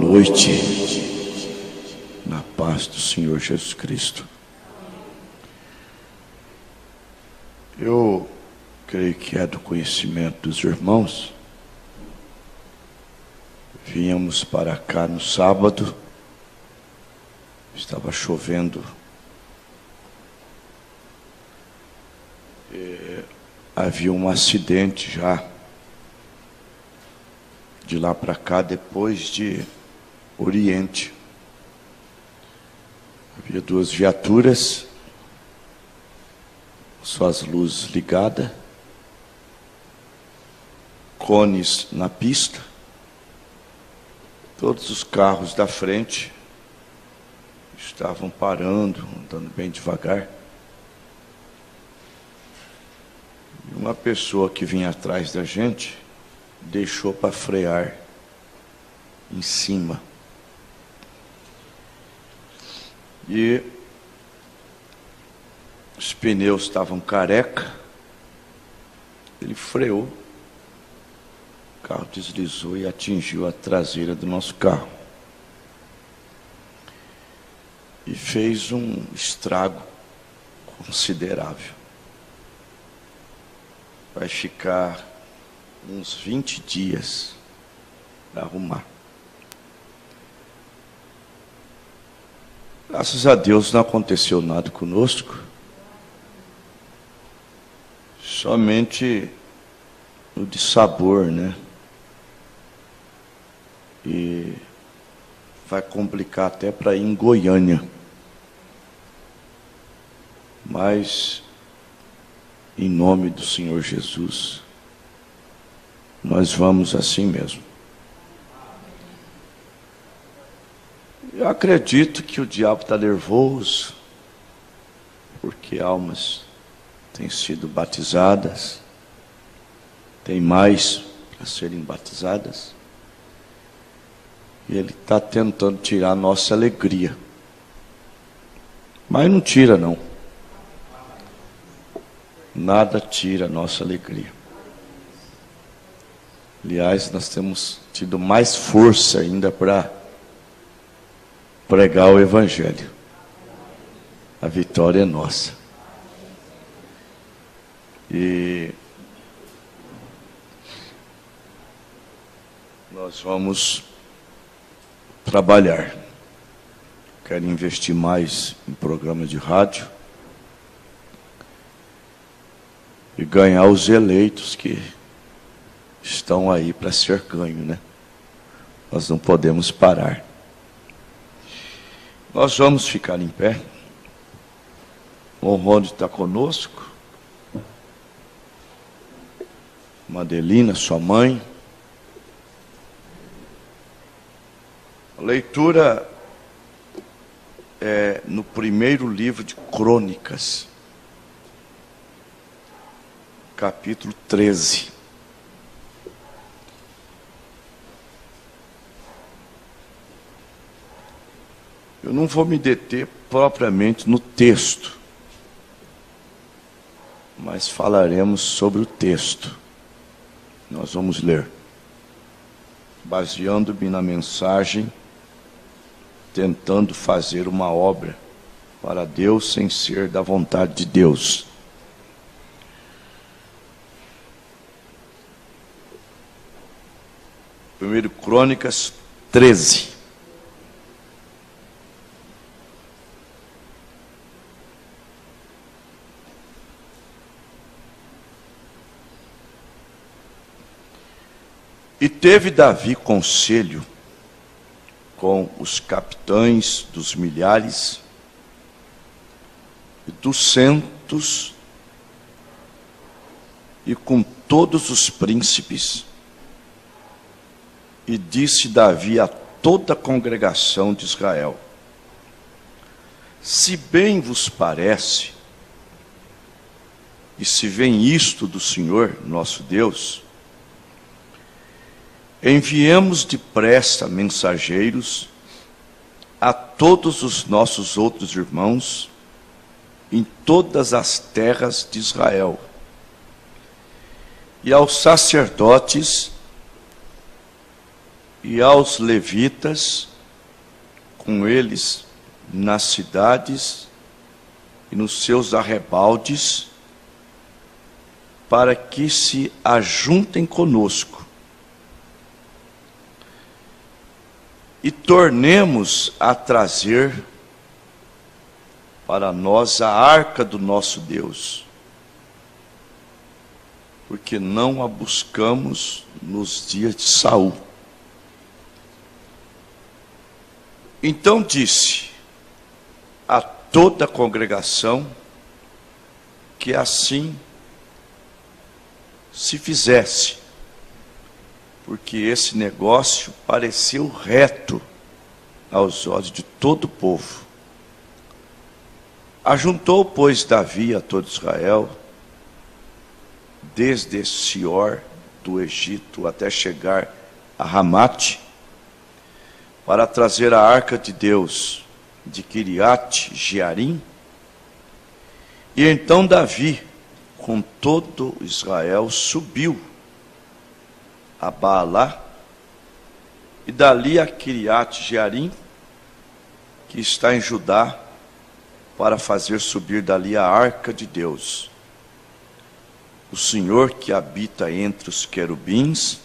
noite, na paz do Senhor Jesus Cristo. Eu creio que é do conhecimento dos irmãos. Viemos para cá no sábado, estava chovendo, havia um acidente já, de lá para cá, depois de Oriente. Havia duas viaturas, suas luzes ligadas, cones na pista, todos os carros da frente estavam parando, andando bem devagar. E uma pessoa que vinha atrás da gente deixou para frear em cima. E os pneus estavam careca, ele freou, o carro deslizou e atingiu a traseira do nosso carro. E fez um estrago considerável. Vai ficar uns 20 dias para arrumar. Graças a Deus não aconteceu nada conosco. Somente o dissabor, né? E vai complicar até para ir em Goiânia. Mas, em nome do Senhor Jesus, nós vamos assim mesmo. Eu acredito que o diabo está nervoso, porque almas têm sido batizadas, tem mais para serem batizadas, e ele está tentando tirar a nossa alegria. Mas não tira, não. Nada tira a nossa alegria. Aliás, nós temos tido mais força ainda para pregar o Evangelho. A vitória é nossa. E nós vamos trabalhar. Quero investir mais em programas de rádio e ganhar os eleitos que estão aí para ser ganho, né? Nós não podemos parar. Nós vamos ficar em pé. O Rony está conosco. Madelina, sua mãe. A leitura é no primeiro livro de Crônicas, capítulo 13. Eu não vou me deter propriamente no texto, mas falaremos sobre o texto. Nós vamos ler, baseando-me na mensagem, tentando fazer uma obra para Deus sem ser da vontade de Deus. Primeiro Crônicas 13. E teve Davi conselho com os capitães dos milhares e dos centos e com todos os príncipes. E disse Davi a toda a congregação de Israel: se bem vos parece, e se vem isto do Senhor nosso Deus, enviemos depressa mensageiros a todos os nossos outros irmãos em todas as terras de Israel, e aos sacerdotes e aos levitas, com eles nas cidades e nos seus arrebaldes, para que se ajuntem conosco e tornemos a trazer para nós a arca do nosso Deus, porque não a buscamos nos dias de Saul. Então disse a toda a congregação que assim se fizesse, porque esse negócio pareceu reto aos olhos de todo o povo. Ajuntou, pois, Davi a todo Israel, desde Sior do Egito até chegar a Ramate, para trazer a arca de Deus de Quiriate Jearim. E então Davi, com todo Israel, subiu a Baalá, e dali a Quiriate Jearim, que está em Judá, para fazer subir dali a arca de Deus, o Senhor que habita entre os querubins,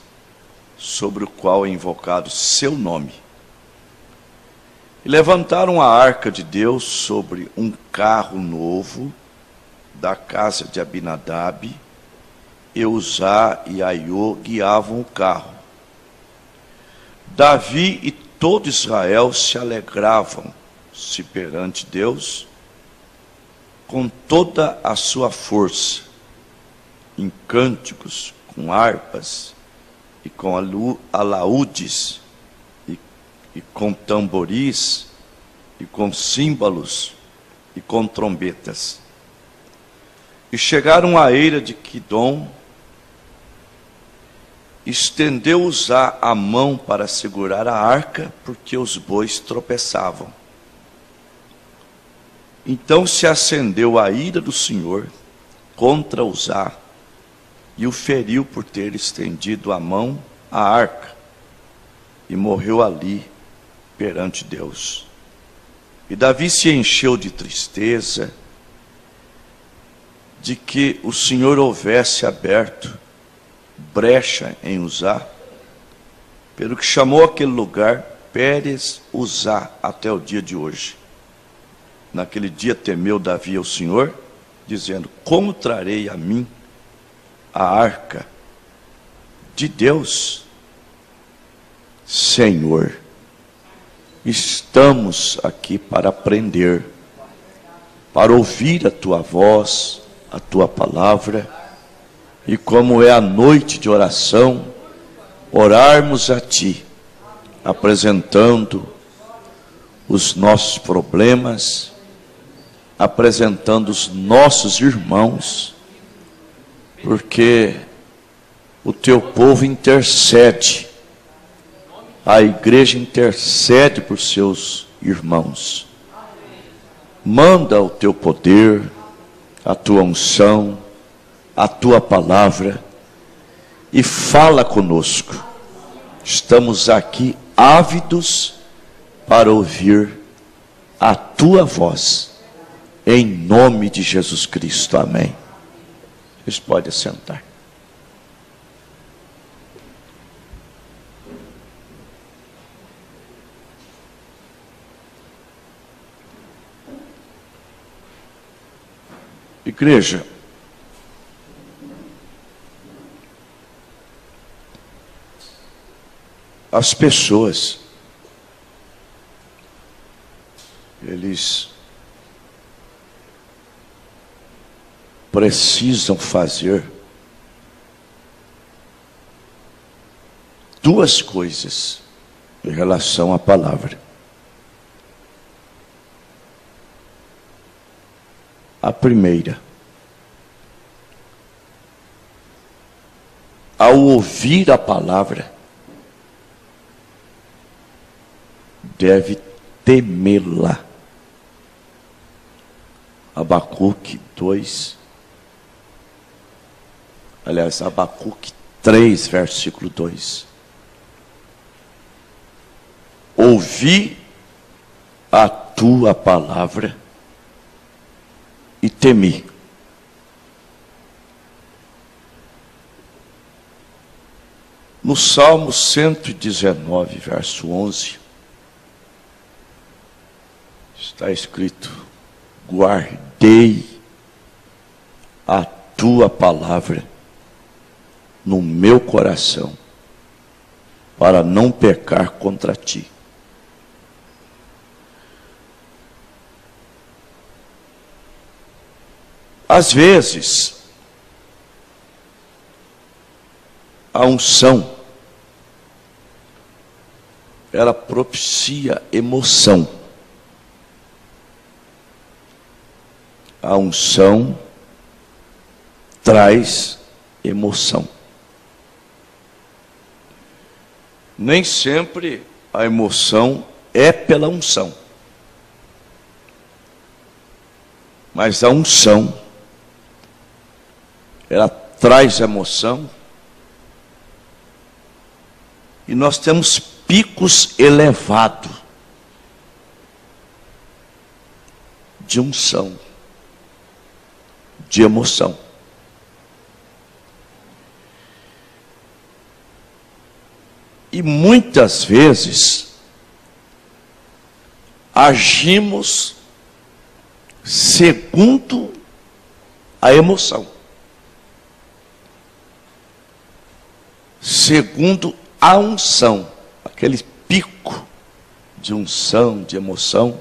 sobre o qual é invocado seu nome. E levantaram a arca de Deus sobre um carro novo da casa de Abinadab, e Uzá e Aiô guiavam o carro. Davi e todo Israel se alegravam-se perante Deus com toda a sua força, em cânticos, com harpas, e com alaúdes, e com tamboris, e com símbolos, e com trombetas. E chegaram à eira de Quidom, estendeu Uzá a mão para segurar a arca, porque os bois tropeçavam. Então se acendeu a ira do Senhor contra Uzá, e o feriu por ter estendido a mão à arca, e morreu ali perante Deus. E Davi se encheu de tristeza, de que o Senhor houvesse aberto brecha em Uzá, pelo que chamou aquele lugar Pérez Uzá até o dia de hoje. Naquele dia temeu Davi ao Senhor, dizendo: como trarei a mim a arca de Deus? Senhor, estamos aqui para aprender, para ouvir a tua voz, a tua palavra, e como é a noite de oração, orarmos a ti, apresentando os nossos problemas, apresentando os nossos irmãos, porque o teu povo intercede, a igreja intercede por seus irmãos. Manda o teu poder, a tua unção, a tua palavra, e fala conosco. Estamos aqui ávidos para ouvir a tua voz, em nome de Jesus Cristo, amém. Vocês podem sentar. Igreja, as pessoas, eles precisam fazer duas coisas em relação à palavra. A primeira, ao ouvir a palavra, deve temê-la. Abacuque 2, aliás, Abacuque 3, versículo 2. ouvi a tua palavra e temi. No Salmo 119, verso 11, está escrito: guardei a tua palavra no meu coração, para não pecar contra ti. Às vezes, a unção, ela propicia emoção. A unção traz emoção. Nem sempre a emoção é pela unção. Mas a unção, ela traz emoção. E nós temos picos elevados de unção, de emoção. E muitas vezes agimos segundo a emoção, segundo a unção, aquele pico de unção, de emoção,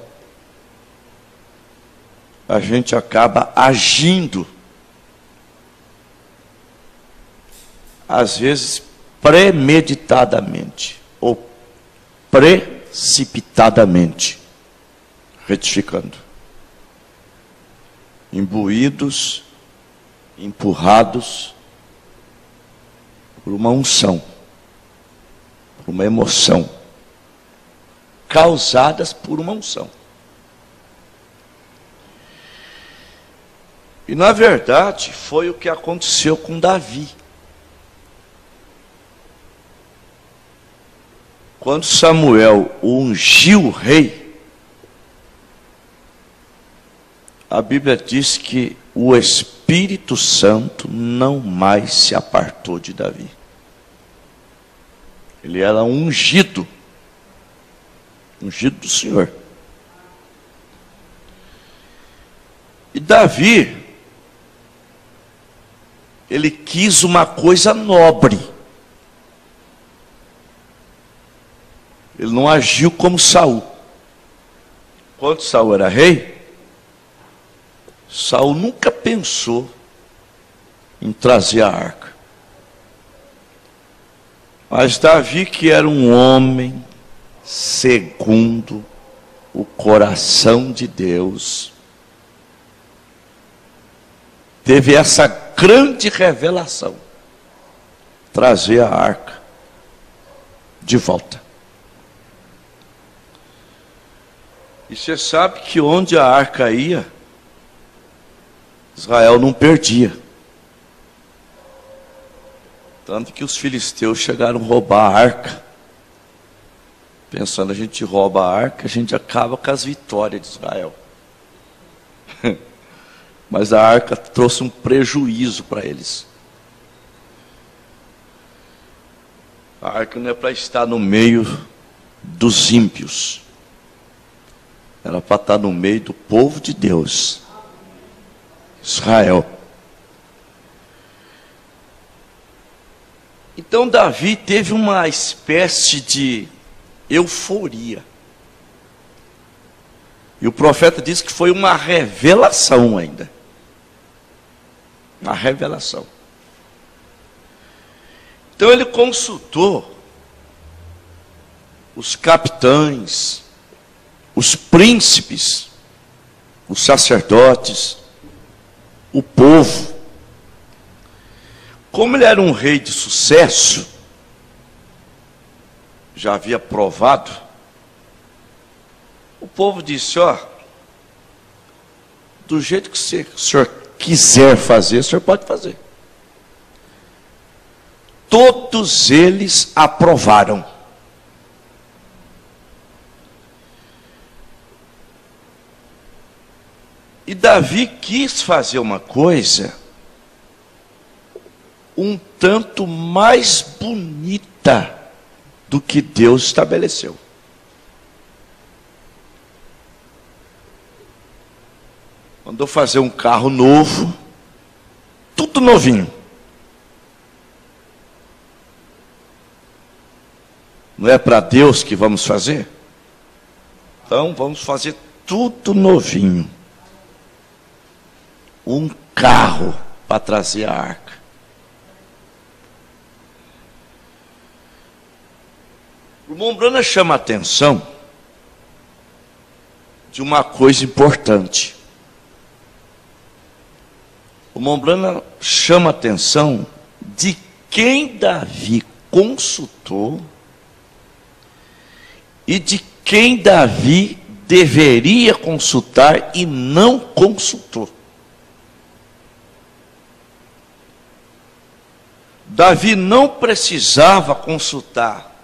a gente acaba agindo, às vezes premeditadamente ou precipitadamente, retificando, imbuídos, empurrados por uma unção, por uma emoção, causadas por uma unção. E na verdade foi o que aconteceu com Davi. Quando Samuel o ungiu rei, a Bíblia diz que o Espírito Santo não mais se apartou de Davi. Ele era ungido, ungido do Senhor. E Davi, ele quis uma coisa nobre. Ele não agiu como Saul. Quando Saul era rei, Saul nunca pensou em trazer a arca. Mas Davi, que era um homem segundo o coração de Deus, teve essa grande revelação: trazer a arca de volta. E você sabe que onde a arca ia, Israel não perdia. Tanto que os filisteus chegaram a roubar a arca, pensando: a gente rouba a arca, a gente acaba com as vitórias de Israel. Mas a arca trouxe um prejuízo para eles. A arca não é para estar no meio dos ímpios, era para estar no meio do povo de Deus, Israel. Então Davi teve uma espécie de euforia. E o profeta diz que foi uma revelação ainda. Uma revelação. Então ele consultou os capitães, os príncipes, os sacerdotes, o povo. Como ele era um rei de sucesso, já havia provado, o povo disse: ó, do jeito que o senhor quiser fazer, o senhor pode fazer. Todos eles aprovaram. E Davi quis fazer uma coisa um tanto mais bonita do que Deus estabeleceu. Mandou fazer um carro novo, tudo novinho. Não é para Deus que vamos fazer? Então vamos fazer tudo novinho. Um carro para trazer a arca. O irmão Brana chama a atenção de uma coisa importante. O irmão Brana chama a atenção de quem Davi consultou e de quem Davi deveria consultar e não consultou. Davi não precisava consultar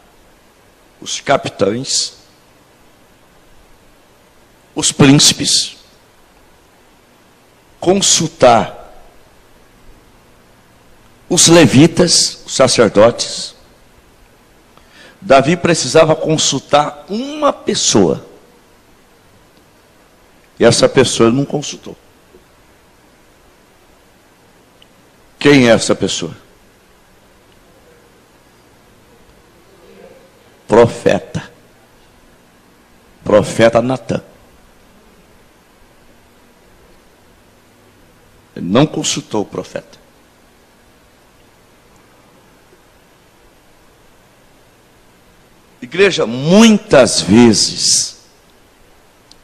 os capitães, os príncipes, consultar os levitas, os sacerdotes. Davi precisava consultar uma pessoa. E essa pessoa ele não consultou. Quem é essa pessoa? Profeta. Profeta Natã. Ele não consultou o profeta. Igreja, muitas vezes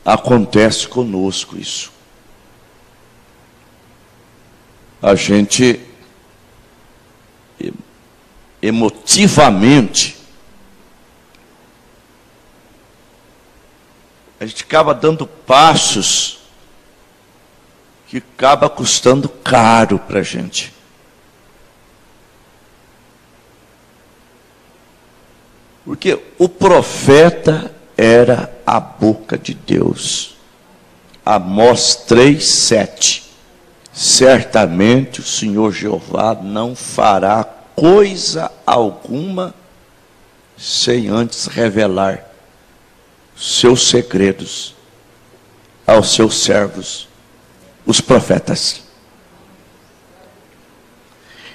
acontece conosco isso. A gente emotivamente a gente acaba dando passos que acaba custando caro para a gente. Porque o profeta era a boca de Deus. Amós 3:7. Certamente o Senhor Jeová não fará coisa alguma sem antes revelar seus segredos aos seus servos, os profetas.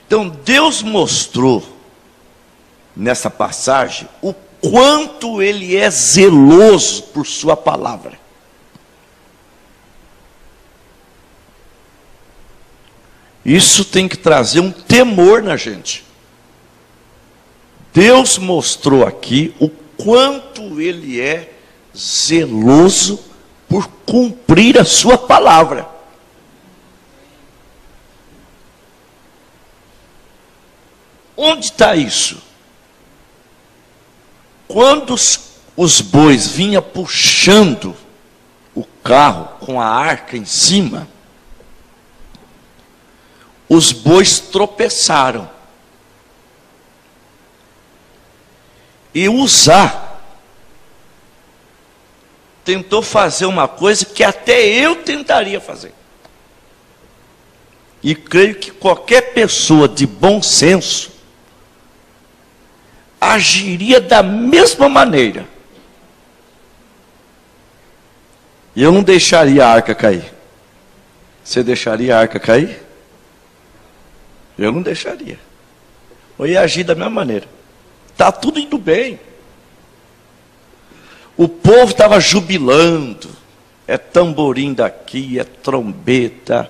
Então Deus mostrou nessa passagem o quanto ele é zeloso por sua palavra. Isso tem que trazer um temor na gente. Deus mostrou aqui o quanto ele é zeloso por cumprir a sua palavra. Onde está isso? Quando os bois vinham puxando o carro com a arca em cima, os bois tropeçaram. E Uzá tentou fazer uma coisa que até eu tentaria fazer. E creio que qualquer pessoa de bom senso agiria da mesma maneira. E eu não deixaria a arca cair. Você deixaria a arca cair? Eu não deixaria. Eu ia agir da mesma maneira. Está tudo indo bem. O povo estava jubilando. É tamborim daqui, é trombeta.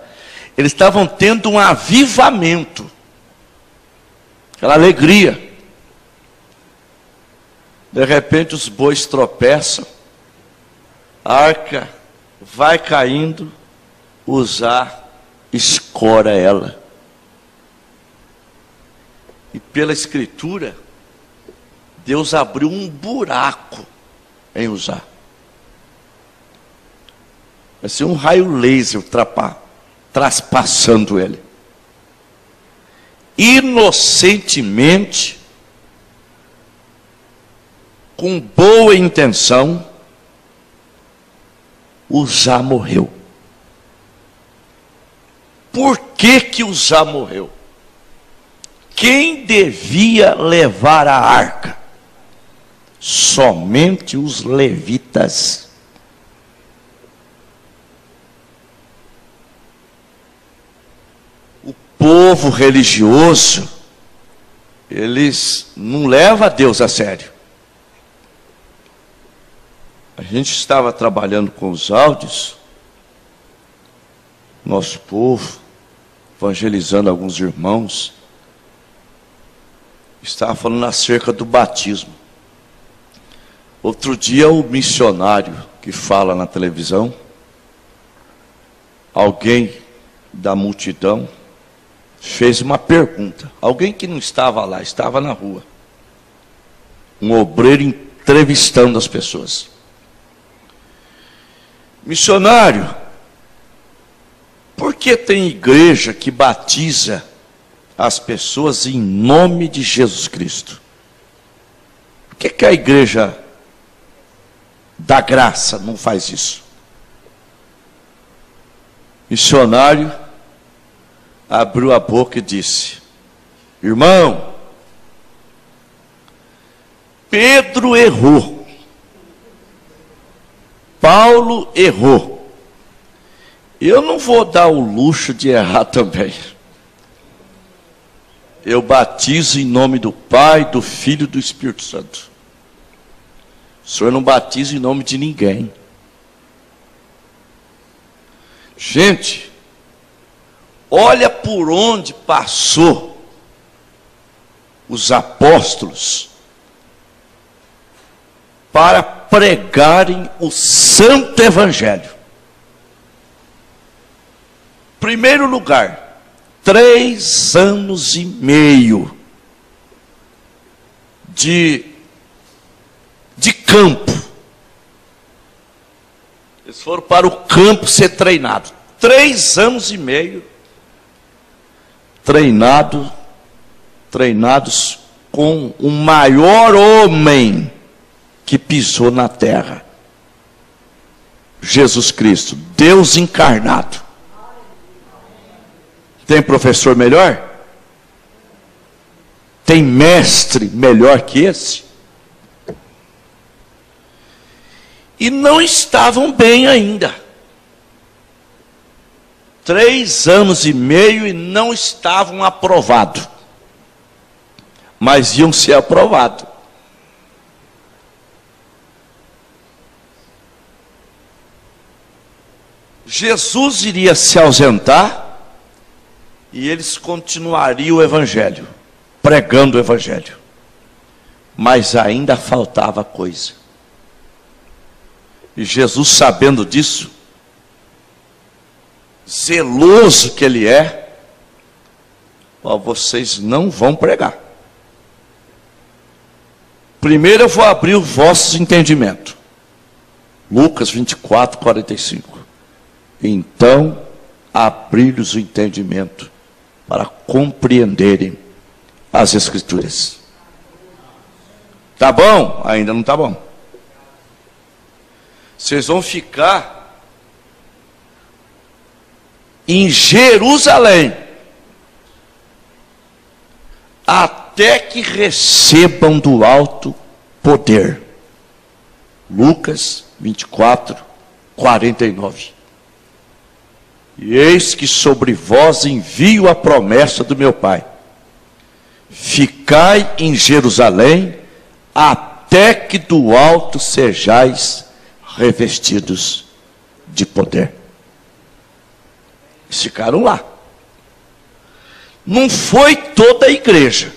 Eles estavam tendo um avivamento. Aquela alegria. De repente os bois tropeçam. A arca vai caindo. Uzá escora ela. E pela escritura, Deus abriu um buraco em Uzá. Vai ser um raio laser traspassando ele. Inocentemente, com boa intenção, Uzá morreu. por que que Uzá morreu? Quem devia levar a arca? Somente os levitas. O povo religioso, eles não levam a Deus a sério. A gente estava trabalhando com os áudios, nosso povo, evangelizando alguns irmãos, estava falando acerca do batismo. Outro dia o missionário que fala na televisão, alguém da multidão, fez uma pergunta. Alguém que não estava lá, estava na rua. Um obreiro entrevistando as pessoas. Missionário, por que tem igreja que batiza as pessoas em nome de Jesus Cristo? Por que a igreja da graça não faz isso? Missionário abriu a boca e disse: irmão, Pedro errou, Paulo errou, eu não vou dar o luxo de errar também. Eu batizo em nome do Pai, do Filho e do Espírito Santo. O Senhor não batiza em nome de ninguém. Gente, olha por onde passou os apóstolos para pregarem o santo evangelho. Primeiro lugar, 3 anos e meio de campo. Eles foram para o campo ser treinados. 3 anos e meio treinados com o maior homem que pisou na terra, Jesus Cristo, Deus encarnado. Tem professor melhor? Tem mestre melhor que esse? E não estavam bem ainda. 3 anos e meio e não estavam aprovados. Mas iam ser aprovados. Jesus iria se ausentar e eles continuariam o evangelho, pregando o evangelho. Mas ainda faltava coisa. E Jesus, sabendo disso, zeloso que ele é, ó, vocês não vão pregar. Primeiro eu vou abrir o vosso entendimento. Lucas 24, 45. Então, abrir-lhes o entendimento para compreenderem as Escrituras. Tá bom? Ainda não tá bom. Vocês vão ficar em Jerusalém até que recebam do alto poder. Lucas 24, 49. E eis que sobre vós envio a promessa do meu Pai. Ficai em Jerusalém até que do alto sejais revestidos de poder. Eles ficaram lá. Não foi toda a igreja,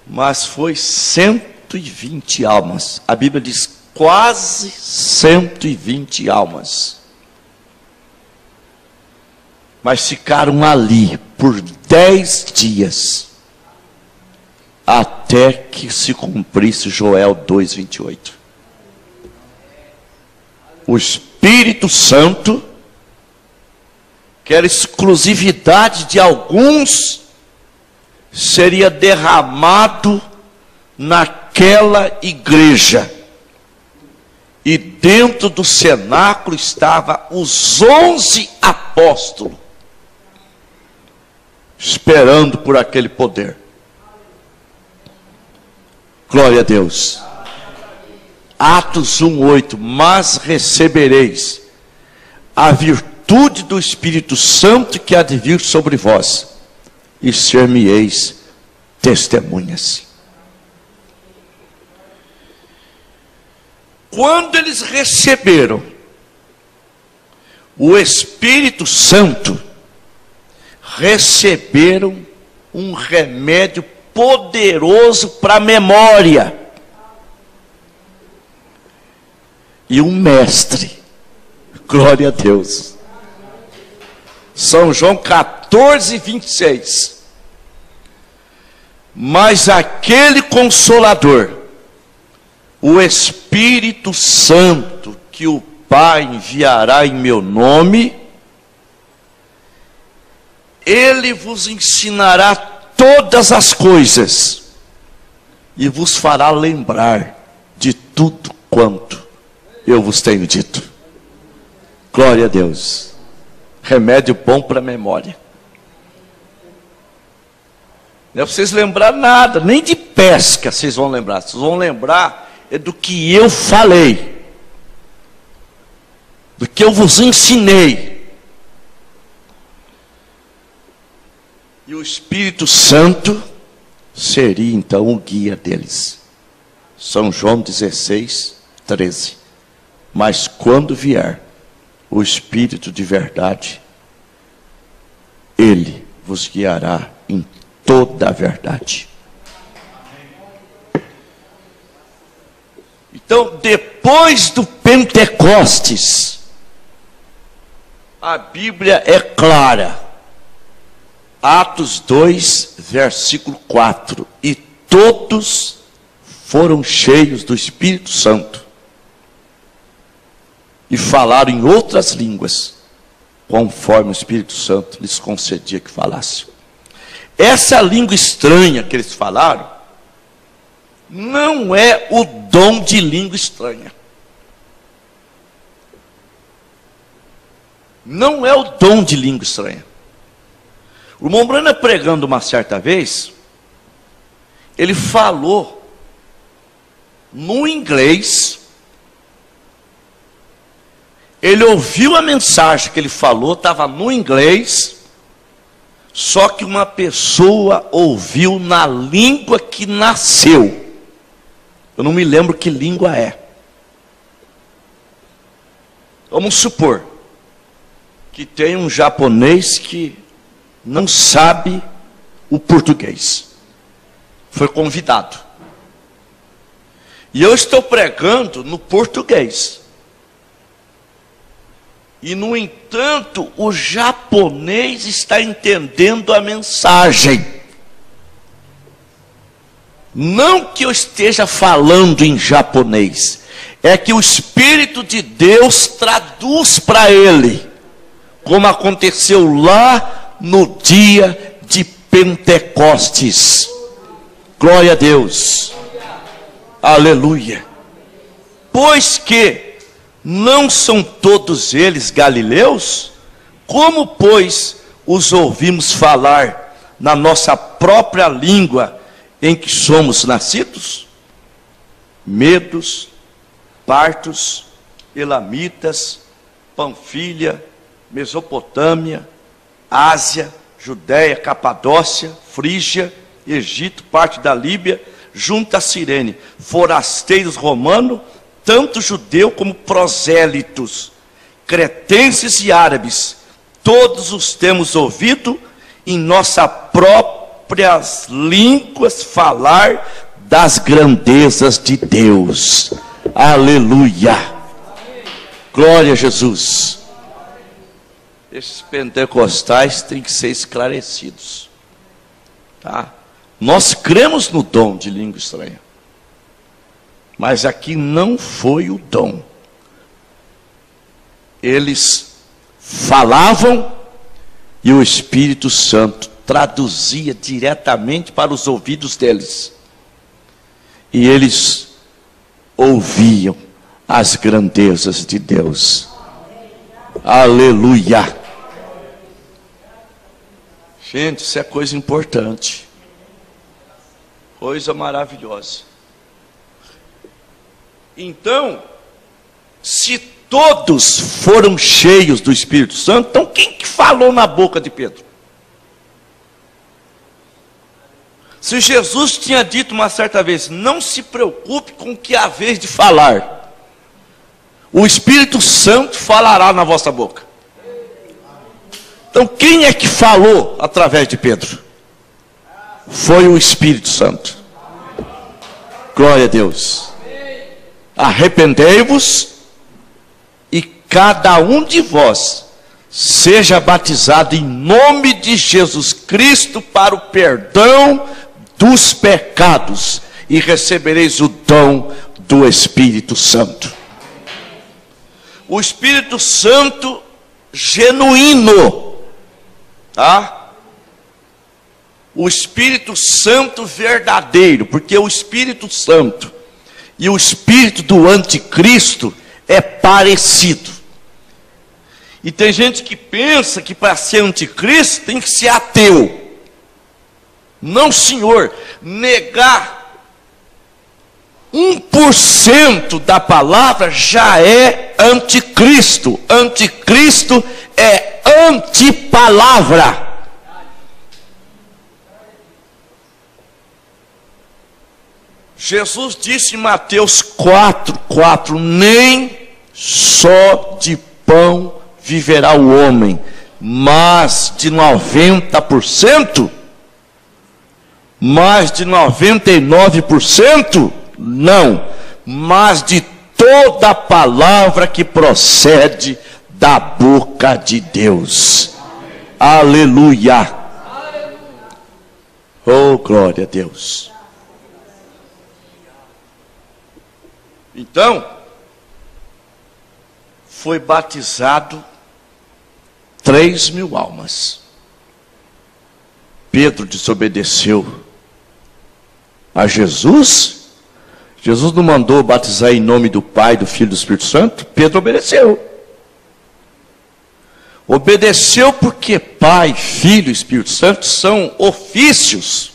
mas foi 120 almas. A Bíblia diz quase 120 almas. Mas ficaram ali por 10 dias, até que se cumprisse Joel 2:28. O Espírito Santo, que era exclusividade de alguns, seria derramado naquela igreja. E dentro do cenáculo estavam os 11 apóstolos, esperando por aquele poder. Glória a Deus. Atos 1:8. Mas recebereis a virtude do Espírito Santo que há de vir sobre vós, e ser-me-eis testemunhas. Quando eles receberam o Espírito Santo, receberam um remédio poderoso para a memória. E um mestre, glória a Deus. São João 14:26. Mas aquele Consolador, o Espírito Santo, que o Pai enviará em meu nome, ele vos ensinará todas as coisas e vos fará lembrar de tudo quanto eu vos tenho dito. Glória a Deus. Remédio bom para a memória. Não é para vocês lembrar nada, nem de pesca vocês vão lembrar. Vocês vão lembrar é do que eu falei, do que eu vos ensinei. E o Espírito Santo seria então o guia deles. São João 16:13. Mas quando vier o Espírito de verdade, ele vos guiará em toda a verdade. Então, depois do Pentecostes, a Bíblia é clara. Atos 2, versículo 4. E todos foram cheios do Espírito Santo e falaram em outras línguas, conforme o Espírito Santo lhes concedia que falassem. Essa língua estranha que eles falaram não é o dom de língua estranha. Não é o dom de língua estranha. O irmão Brana, pregando uma certa vez, ele falou no inglês. Ele ouviu a mensagem que ele falou, estava no inglês, só que uma pessoa ouviu na língua que nasceu. Eu não me lembro que língua é. Vamos supor que tem um japonês que não sabe o português. Foi convidado. E eu estou pregando no português. E, no entanto, o japonês está entendendo a mensagem. Não que eu esteja falando em japonês, é que o Espírito de Deus traduz para ele, como aconteceu lá no dia de Pentecostes. Glória a Deus. Aleluia. Pois que não são todos eles galileus? Como, pois, os ouvimos falar na nossa própria língua em que somos nascidos? Medos, partos, elamitas, Panfilha, Mesopotâmia, Ásia, Judéia, Capadócia, Frígia, Egito, parte da Líbia, junto a Cirene, forasteiros romanos, tanto judeu como prosélitos, cretenses e árabes, todos os temos ouvido em nossas próprias línguas falar das grandezas de Deus. Aleluia. Glória a Jesus. Esses pentecostais têm que ser esclarecidos, tá? Nós cremos no dom de língua estranha, mas aqui não foi o dom. Eles falavam e o Espírito Santo traduzia diretamente para os ouvidos deles. E eles ouviam as grandezas de Deus. Aleluia. Gente, isso é coisa importante. Coisa maravilhosa. Então, se todos foram cheios do Espírito Santo, então quem que falou na boca de Pedro? Se Jesus tinha dito uma certa vez, não se preocupe com o que há vez de falar, o Espírito Santo falará na vossa boca. Então quem é que falou através de Pedro? Foi o Espírito Santo. Glória a Deus. Arrependei-vos e cada um de vós seja batizado em nome de Jesus Cristo para o perdão dos pecados e recebereis o dom do Espírito Santo. O Espírito Santo genuíno, tá? O Espírito Santo verdadeiro, porque o Espírito Santo e o espírito do anticristo é parecido. E tem gente que pensa que para ser anticristo tem que ser ateu. Não, senhor, negar 1% da palavra já é anticristo. Anticristo é antipalavra. Jesus disse em Mateus 4:4, nem só de pão viverá o homem, mas de 90%, mais de 99%, não, mas de toda palavra que procede da boca de Deus. Aleluia. Oh, glória a Deus. Então, foi batizado 3.000 almas. Pedro desobedeceu a Jesus. Jesus não mandou batizar em nome do Pai, do Filho e do Espírito Santo. Pedro obedeceu. Obedeceu porque Pai, Filho e Espírito Santo são ofícios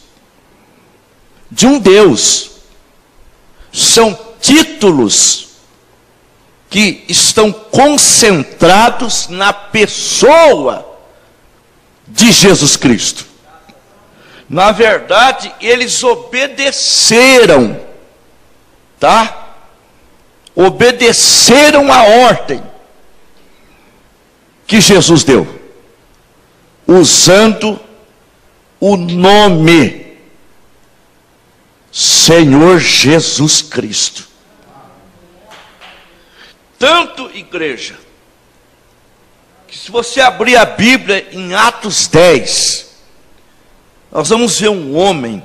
de um Deus. São títulos que estão concentrados na pessoa de Jesus Cristo. Na verdade, eles obedeceram, tá? Obedeceram a ordem que Jesus deu, usando o nome Senhor Jesus Cristo. Tanto, igreja, que se você abrir a Bíblia em Atos 10, nós vamos ver um homem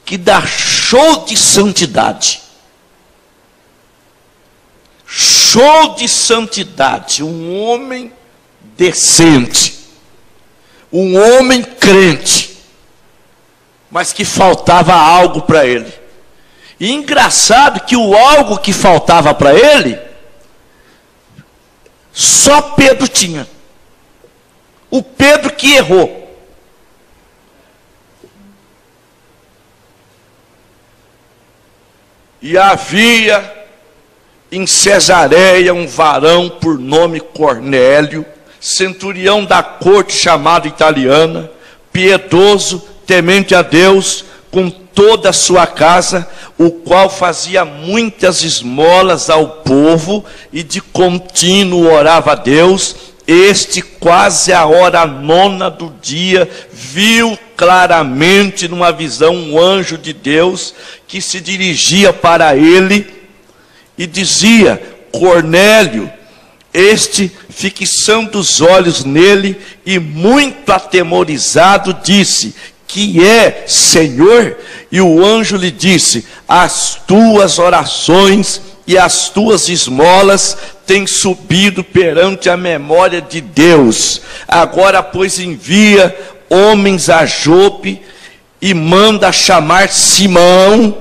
que dá show de santidade. Show de santidade. Um homem decente. Um homem crente. Mas que faltava algo para ele. E engraçado que o algo que faltava para ele, só Pedro tinha. O Pedro que errou. E havia em Cesareia um varão por nome Cornélio, centurião da corte chamada italiana, piedoso, temente a Deus, com toda a sua casa, o qual fazia muitas esmolas ao povo e de contínuo orava a Deus. Este, quase a hora 9 do dia, viu claramente numa visão um anjo de Deus que se dirigia para ele e dizia: Cornélio. Este, fixando os olhos nele e muito atemorizado, disse: que é, Senhor? E o anjo lhe disse: as tuas orações e as tuas esmolas têm subido perante a memória de Deus. Agora, pois, envia homens a Jope e manda chamar Simão,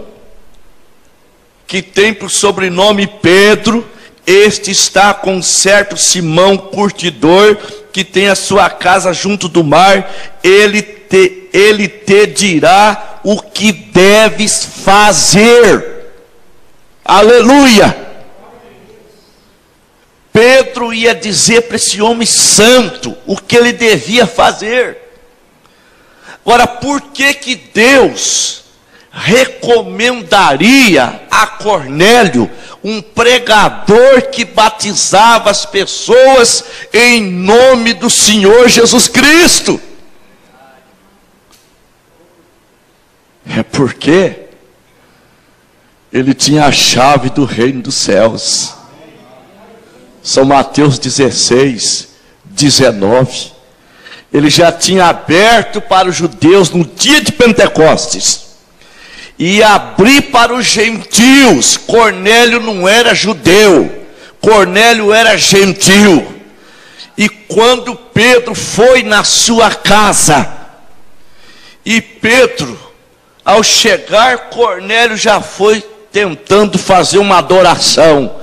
que tem por sobrenome Pedro, este está com um certo Simão curtidor, que tem a sua casa junto do mar. Ele te dirá o que deves fazer. Aleluia! Pedro ia dizer para esse homem santo o que ele devia fazer. Agora, por que Deus recomendaria a Cornélio um pregador que batizava as pessoas em nome do Senhor Jesus Cristo? É porque ele tinha a chave do reino dos céus. São Mateus 16, 19. Ele já tinha aberto para os judeus no dia de Pentecostes e abrir para os gentios. Cornélio não era judeu, Cornélio era gentil. E quando Pedro foi na sua casa, e Pedro, ao chegar, Cornélio já foi tentando fazer uma adoração,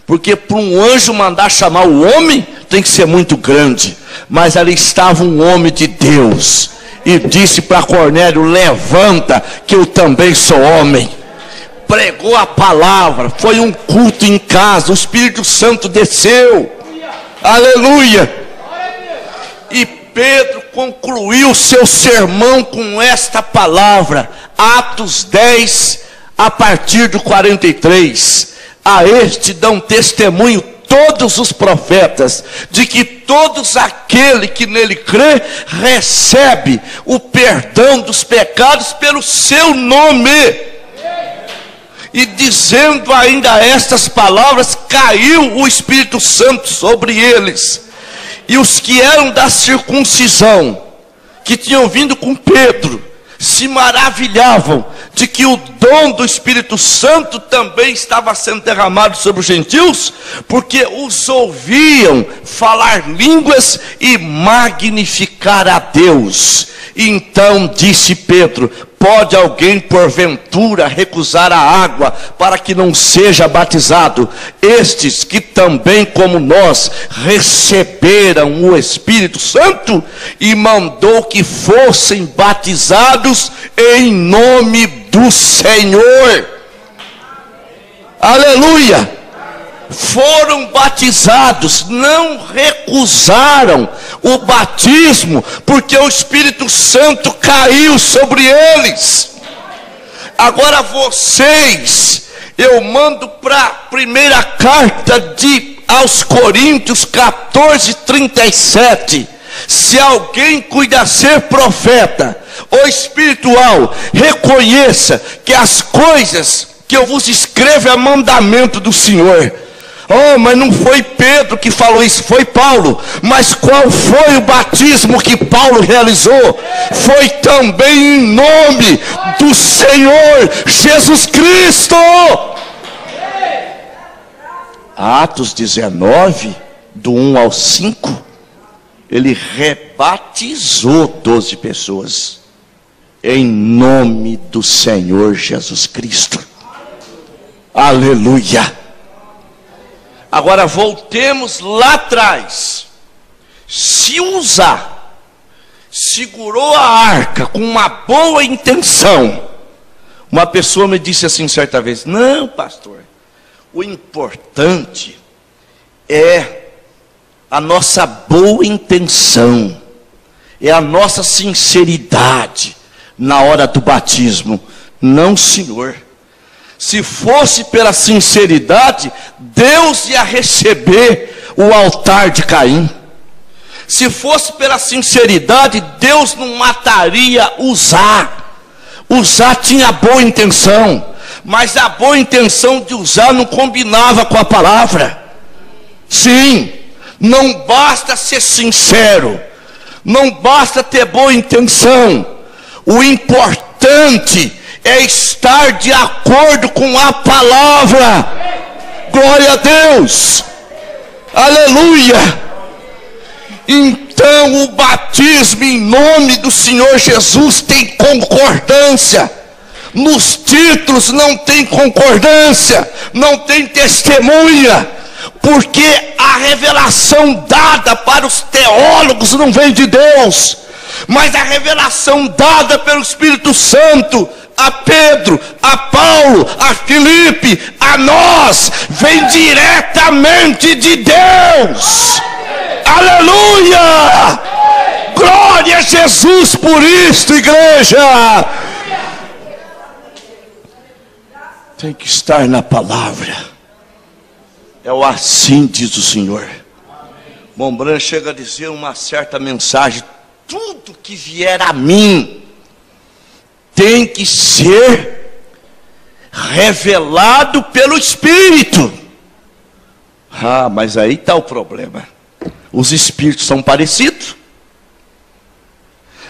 porque para um anjo mandar chamar o homem, tem que ser muito grande. Mas ali estava um homem de Deus, e disse para Cornélio: levanta, que eu também sou homem. Pregou a palavra, foi um culto em casa, o Espírito Santo desceu. Aleluia! E Pedro concluiu seu sermão com esta palavra, Atos 10, a partir do 43. A este dão testemunho todos os profetas, de que todos aquele que nele crê, recebe o perdão dos pecados pelo seu nome. E dizendo ainda estas palavras, caiu o Espírito Santo sobre eles. E os que eram da circuncisão, que tinham vindo com Pedro, se maravilhavam de que o dom do Espírito Santo também estava sendo derramado sobre os gentios, porque os ouviam falar línguas e magnificar a Deus. Então disse Pedro: pode alguém porventura recusar a água para que não seja batizado? Estes que também como nós receberam o Espírito Santo, e mandou que fossem batizados em nome do Senhor. Aleluia! Foram batizados, não recusaram o batismo, porque o Espírito Santo caiu sobre eles. Agora vocês, eu mando para a primeira carta aos Coríntios 14:37. Se alguém cuida ser profeta ou espiritual, reconheça que as coisas que eu vos escrevo é mandamento do Senhor. Oh, mas não foi Pedro que falou isso, foi Paulo. Mas qual foi o batismo que Paulo realizou? Foi também em nome do Senhor Jesus Cristo. Atos 19, do 1 ao 5, ele rebatizou 12 pessoas em nome do Senhor Jesus Cristo. Aleluia! Agora voltemos lá atrás. Se Uzá segurou a arca com uma boa intenção, uma pessoa me disse assim certa vez: não, pastor, o importante é a nossa boa intenção, é a nossa sinceridade na hora do batismo. Não, senhor. Se fosse pela sinceridade, Deus ia receber o altar de Caim. Se fosse pela sinceridade, Deus não mataria Uzá. Uzá tinha boa intenção, mas a boa intenção de Uzá não combinava com a palavra. Sim, não basta ser sincero, não basta ter boa intenção. O importante é estar de acordo com a palavra. Glória a Deus. Aleluia. Então o batismo em nome do Senhor Jesus tem concordância. Nos títulos não tem concordância, não tem testemunha, porque a revelação dada para os teólogos não vem de Deus, mas a revelação dada pelo Espírito Santo a Pedro, a Paulo, a Filipe, a nós, vem diretamente de Deus. Aleluia! Glória a Jesus por isto, igreja. Tem que estar na palavra. É o assim diz o Senhor. Mombran chega a dizer uma certa mensagem: tudo que vier a mim tem que ser revelado pelo Espírito. Mas aí está o problema. Os Espíritos são parecidos.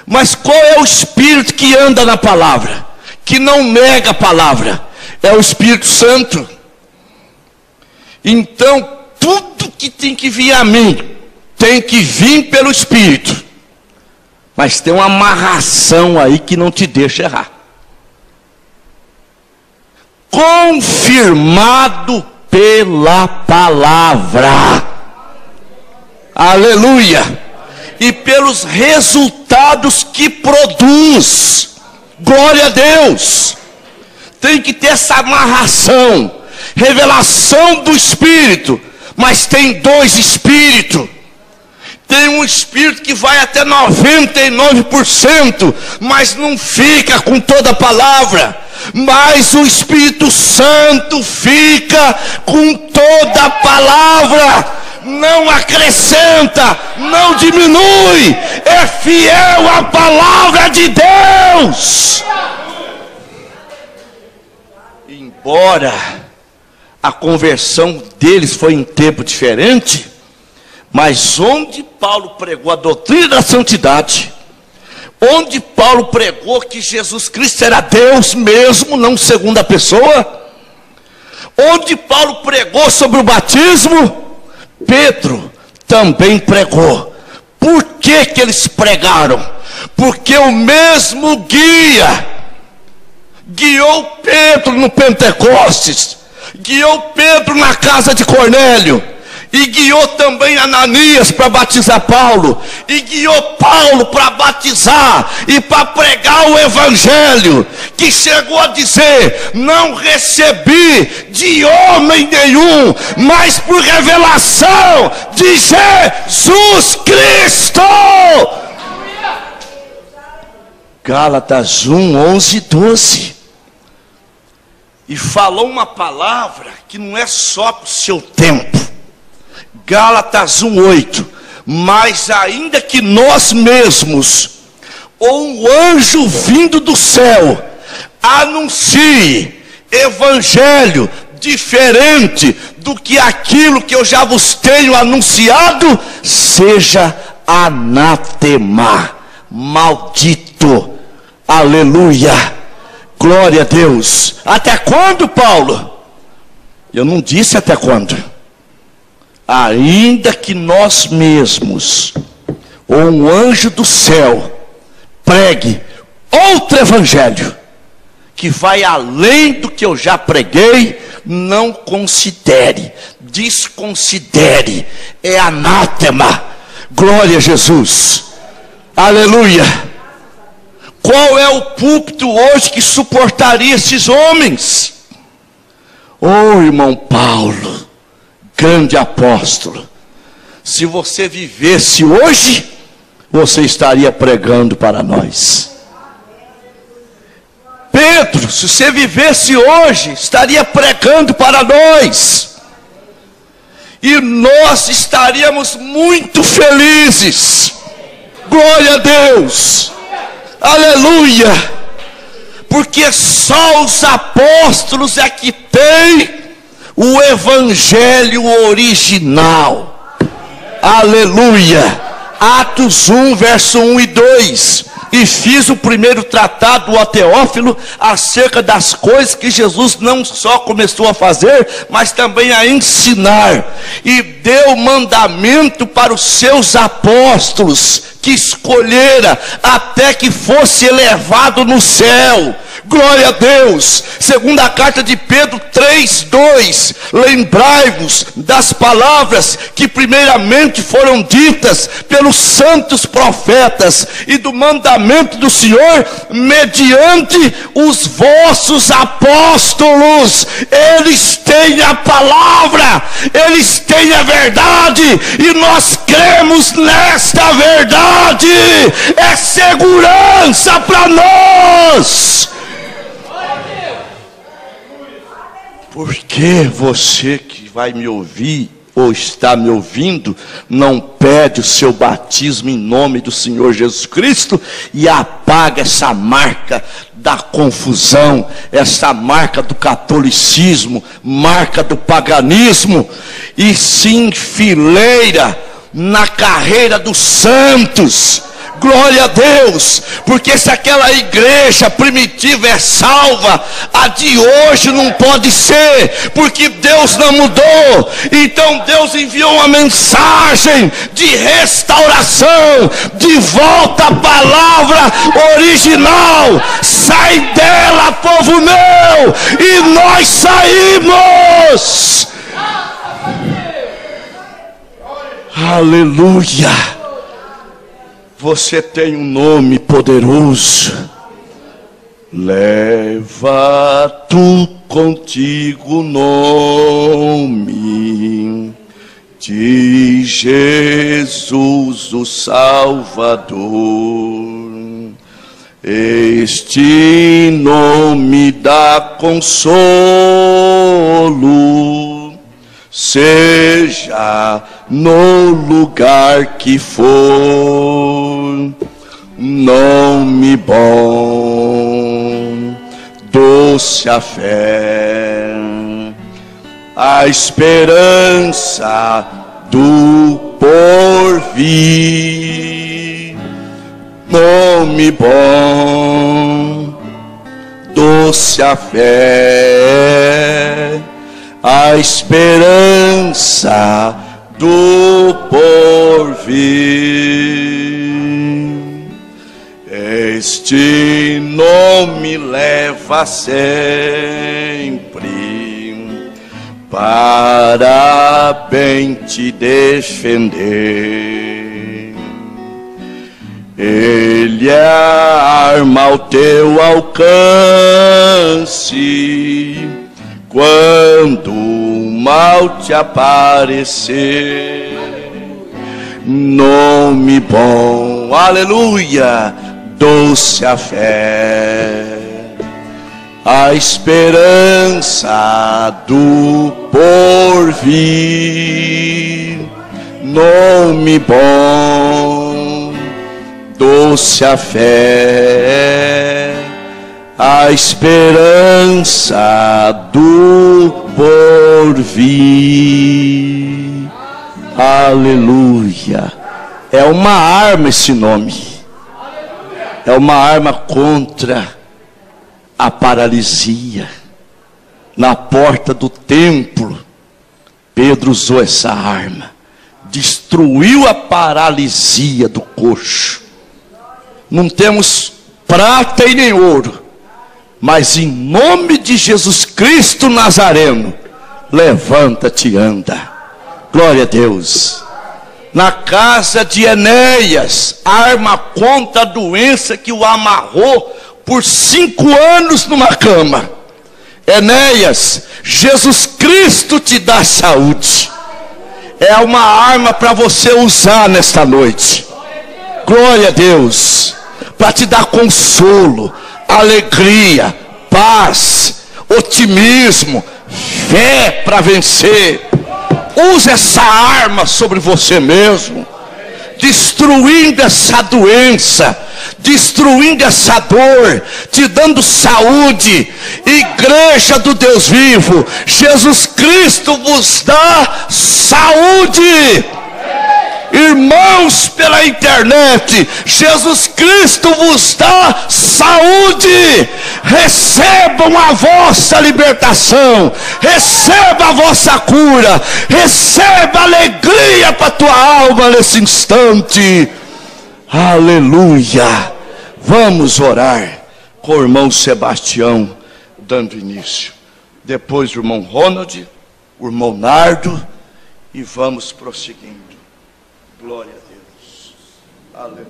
Mas qual é o Espírito que anda na palavra? Que não nega a palavra? É o Espírito Santo. Então, tudo que tem que vir a mim, tem que vir pelo Espírito. Mas tem uma amarração aí que não te deixa errar. Confirmado pela palavra. Aleluia. E pelos resultados que produz. Glória a Deus. Tem que ter essa amarração. Revelação do Espírito. Mas tem dois Espíritos. Tem um Espírito que vai até 99%, mas não fica com toda a palavra. Mas o Espírito Santo fica com toda a palavra. Não acrescenta, não diminui. É fiel à palavra de Deus. Embora a conversão deles foi em tempo diferente, mas onde Paulo pregou a doutrina da santidade, onde Paulo pregou que Jesus Cristo era Deus mesmo, não segunda pessoa, onde Paulo pregou sobre o batismo, Pedro também pregou. Por que que eles pregaram? Porque o mesmo guia guiou Pedro no Pentecostes, guiou Pedro na casa de Cornélio, e guiou também Ananias para batizar Paulo, e guiou Paulo para batizar e para pregar o Evangelho, que chegou a dizer: não recebi de homem nenhum, mas por revelação de Jesus Cristo. Gálatas 1, 11, 12. E falou uma palavra que não é só para o seu tempo. Gálatas 1:8, mas ainda que nós mesmos, ou um anjo vindo do céu, anuncie evangelho diferente do que aquilo que eu já vos tenho anunciado, seja anátema, maldito. Aleluia, glória a Deus. Até quando, Paulo? Eu não disse até quando. Ainda que nós mesmos, ou um anjo do céu, pregue outro evangelho, que vai além do que eu já preguei, não considere, desconsidere, é anátema. Glória a Jesus, aleluia. Qual é o púlpito hoje que suportaria esses homens? Oh, irmão Paulo, grande apóstolo, se você vivesse hoje, você estaria pregando para nós. Pedro, se você vivesse hoje, estaria pregando para nós. E nós estaríamos muito felizes. Glória a Deus. Aleluia. Porque só os apóstolos é que têm o evangelho original. Aleluia. Atos 1, verso 1 e 2. E fiz o primeiro tratado ao Teófilo acerca das coisas que Jesus não só começou a fazer, mas também a ensinar. E deu mandamento para os seus apóstolos, que escolhera até que fosse elevado no céu, Glória a Deus. Segunda carta de Pedro 3:2. Lembrai-vos das palavras que primeiramente foram ditas pelos santos profetas e do mandamento do Senhor mediante os vossos apóstolos. Eles têm a palavra, eles têm a verdade, e nós cremos nesta verdade. É segurança para nós. Por que você que vai me ouvir ou está me ouvindo não pede o seu batismo em nome do Senhor Jesus Cristo e apaga essa marca da confusão, essa marca do catolicismo, marca do paganismo, e se enfileira na carreira dos santos? Glória a Deus, porque se aquela igreja primitiva é salva, a de hoje não pode ser, porque Deus não mudou. Então Deus enviou uma mensagem de restauração, de volta à palavra original. Sai dela, povo meu, e nós saímos. Aleluia. Você tem um nome poderoso. Leva tu contigo o nome de Jesus o Salvador. Este nome dá consolo, seja no lugar que for. Nome bom, doce a fé, a esperança do porvir. Nome bom, doce a fé, a esperança do porvir. Este nome leva sempre para bem te defender. Ele é a arma ao teu alcance quando o mal te aparecer. Nome bom, aleluia, doce a fé, a esperança do porvir. Nome bom, doce a fé, a esperança do porvir. Aleluia. É uma arma esse nome. É uma arma contra a paralisia. Na porta do templo, Pedro usou essa arma. Destruiu a paralisia do coxo. Não temos prata e nem ouro, mas em nome de Jesus Cristo Nazareno, levanta-te e anda. Glória a Deus. Na casa de Enéas, arma contra a doença que o amarrou por 5 anos numa cama. Enéas, Jesus Cristo te dá saúde. É uma arma para você usar nesta noite. Glória a Deus. Para te dar consolo, alegria, paz, otimismo, fé para vencer. Use essa arma sobre você mesmo, destruindo essa doença, destruindo essa dor, te dando saúde. Igreja do Deus vivo, Jesus Cristo vos dá saúde. Irmãos pela internet, Jesus Cristo vos dá saúde. Recebam a vossa libertação, receba a vossa cura, receba alegria para a tua alma nesse instante. Aleluia. Vamos orar. com o irmão Sebastião dando início. Depois o irmão Ronald, o irmão Nardo, e vamos prosseguindo. Glória a Deus. Aleluia.